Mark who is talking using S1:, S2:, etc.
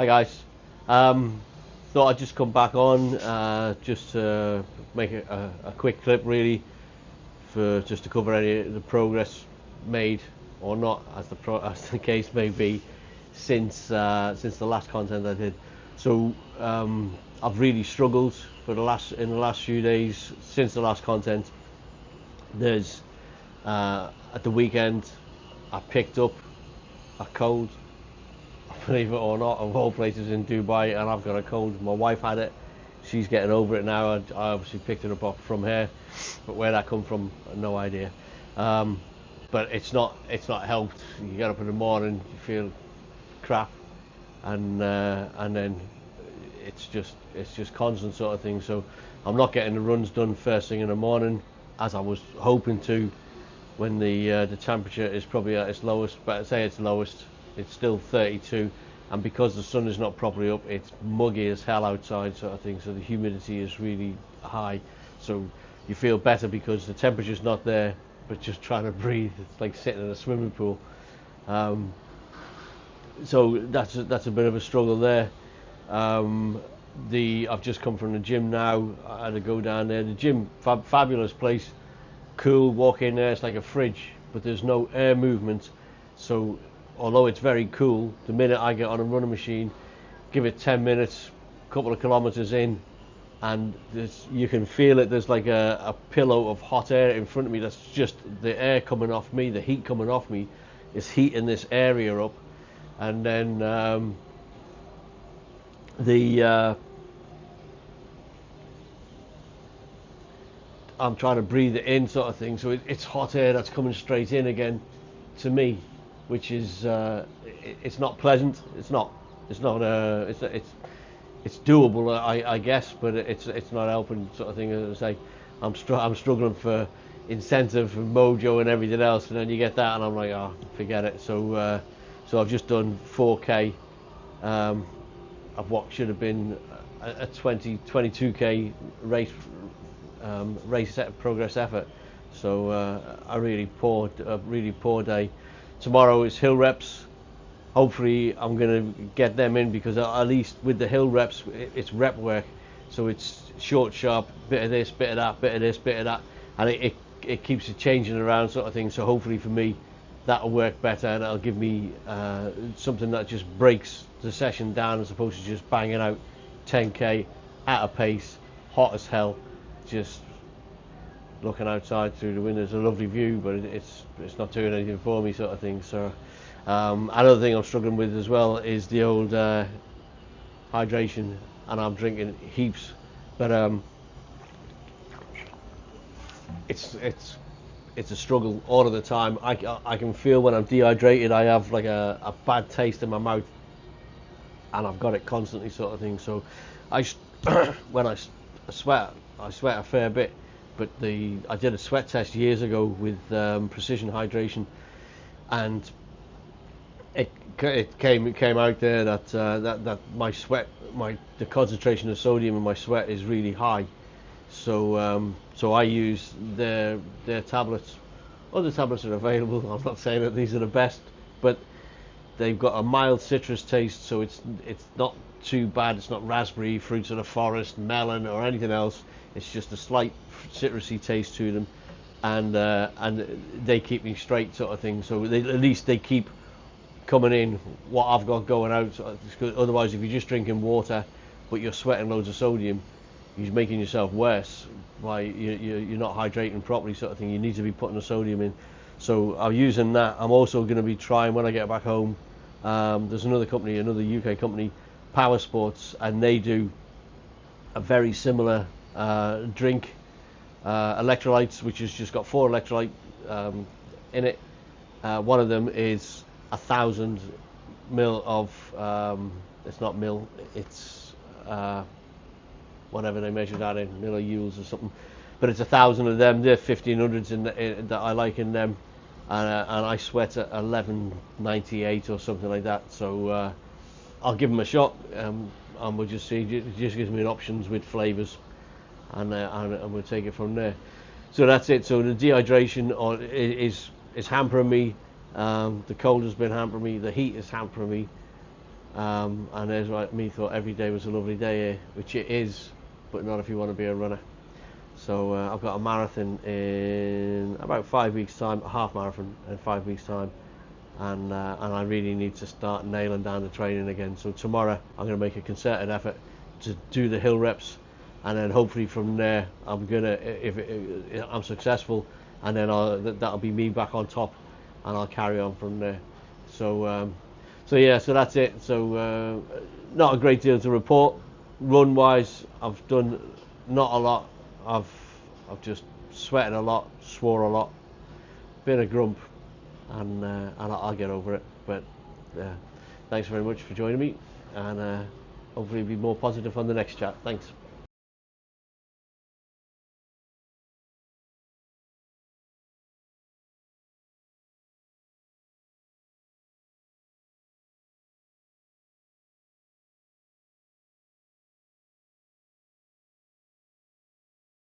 S1: Hi guys. Thought I'd just come back on just to make a quick clip really for just to cover any of the progress made or not as the case may be since the last content I did. So I've really struggled in the last few days since the last content. There's at the weekend I picked up a cold, believe it or not, of all places in Dubai, and I've got a cold. My wife had it, she's getting over it now. I obviously picked it up from her, but where that come from, no idea. But it's not helped. You get up in the morning, you feel crap, and then it's just constant sort of thing. So I'm not getting the runs done first thing in the morning as I was hoping to, when the temperature is probably at its lowest. But I'd say it's lowest, it's still 32, and because the sun is not properly up, it's muggy as hell outside sort of thing, so the humidity is really high. So you feel better because the temperature's not there, but just trying to breathe, it's like sitting in a swimming pool. So that's a bit of a struggle there. I've just come from the gym now. I had to go down there. The gym, fabulous place, cool, walk in there, it's like a fridge, but there's no air movement. So although it's very cool, the minute I get on a running machine, give it 10 minutes, a couple of kilometers in, and you can feel it. There's like a pillow of hot air in front of me. That's just the air coming off me, the heat coming off me is heating this area up. And then I'm trying to breathe it in sort of thing, so it's hot air that's coming straight in again to me, which is it's not pleasant. It's doable, I guess, but it's not helping sort of thing. As I say, I'm struggling for incentive and mojo and everything else, and then you get that and I'm like, oh, forget it. So I've just done 4k of what should have been a 22k race progress effort. So a really poor day. Tomorrow is hill reps. Hopefully I'm going to get them in, because at least with the hill reps it's rep work, so it's short, sharp, bit of this, bit of that, bit of this, bit of that, and it keeps it changing around sort of thing. So hopefully for me that'll work better, and it'll give me something that just breaks the session down as opposed to just banging out 10k at a pace, hot as hell, just looking outside through the window. It's a lovely view, but it's not doing anything for me sort of thing. So another thing I'm struggling with as well is the old hydration, and I'm drinking heaps, but it's a struggle all of the time. I can feel when I'm dehydrated I have like a bad taste in my mouth, and I've got it constantly sort of thing. So when I sweat a fair bit, but I did a sweat test years ago with precision hydration, and it came out there that my sweat, the concentration of sodium in my sweat is really high. So I use their tablets. Other tablets are available. I'm not saying that these are the best, but they've got a mild citrus taste, so it's not too bad. It's not raspberry, fruits of the forest, melon, or anything else. It's just a slight citrusy taste to them, and they keep me straight sort of thing. So at least they keep coming in what I've got going out. Otherwise, if you're just drinking water but you're sweating loads of sodium, you're making yourself worse. You're not hydrating properly sort of thing. You need to be putting the sodium in. So I'm using that. I'm also going to be trying, when I get back home, there's another UK company, Power Sports, and they do a very similar drink, electrolytes, which has just got 4 electrolyte in it. One of them is 1,000 mil of it's not mil, it's whatever they measure that in, millijoules or something, but it's 1,000 of them. They're 1500s that I like in them, and I sweat at 1198 or something like that. So I'll give them a shot, and we'll just see. It just gives me an options with flavors, and we'll take it from there. So that's it. So the dehydration is hampering me. The cold has been hampering me. The heat is hampering me. And there's like me thought every day was a lovely day here, which it is, but not if you want to be a runner. So I've got a marathon in about 5 weeks' time, a half marathon in 5 weeks' time, and I really need to start nailing down the training again. So tomorrow I'm going to make a concerted effort to do the hill reps, and then hopefully from there I'm gonna, if I'm successful, and then that'll be me back on top, and I'll carry on from there. So yeah, so that's it. So not a great deal to report. Run wise, I've done not a lot. I've just sweated a lot, swore a lot, been a grump, and I'll get over it. But thanks very much for joining me, and hopefully be more positive on the next chat. Thanks.